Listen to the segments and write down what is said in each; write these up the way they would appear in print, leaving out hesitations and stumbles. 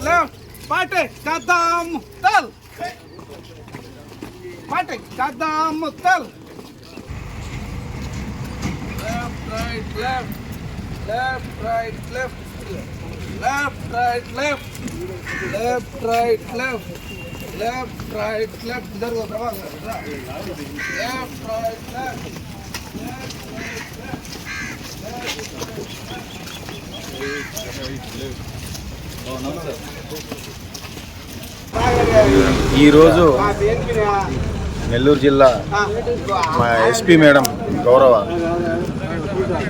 left. Pate, kadam, tal. Pate, kadam, tal. Left, right, left. Left, right, left. Left, right, left. Left, right, left. Left, right, left. इधर को दबा Left, right, left. Left, right, left. ఈరోజు నెల్లూరు జిల్లా మా SP madam గౌరవ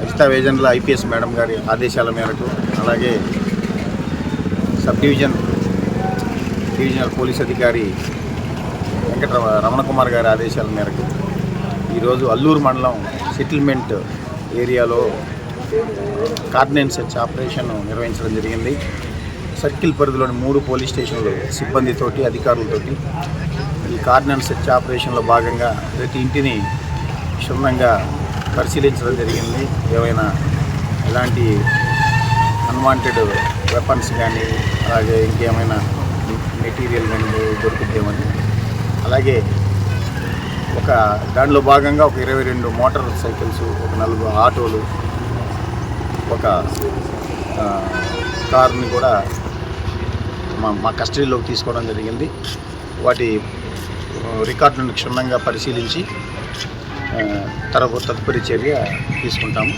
దస్తావేజన్ల IPS madam గారి ఆదేశాల మేరకు అలాగే సబ్ డివిజనల్ పోలీస్ అధికారి రమణ కుమార్ గారి ఆదేశాల మేరకు ఈరోజు అల్లూరు మండలం సెటిల్మెంట్ ఏరియాలో కార్డినెన్స్ సెర్చ్ ఆపరేషన్ నిర్వహించడం జరిగింది. సర్కిల్ పరిధిలోని 3 పోలీస్ స్టేషన్లు సిబ్బందితోటి అధికారులతోటి ఈ కార్డినెన్స్ సెర్చ్ ఆపరేషన్లో భాగంగా ప్రతి ఇంటిని క్షుణ్ణంగా పరిశీలించడం జరిగింది. ఏమైనా ఎలాంటి అన్వాంటెడ్ వెపన్స్ కానీ అలాగే ఇంకేమైనా మెటీరియల్ కానీ దొరుకుతామని, అలాగే దానిలో భాగంగా ఒక 22 మోటార్ సైకిల్స్, ఒక 4 ఆటోలు, ఒక కారుని కూడా మా కస్టడీలోకి తీసుకోవడం జరిగింది. వాటి రికార్డులను క్షుణ్ణంగా పరిశీలించి తదుపరి చర్య తీసుకుంటాము.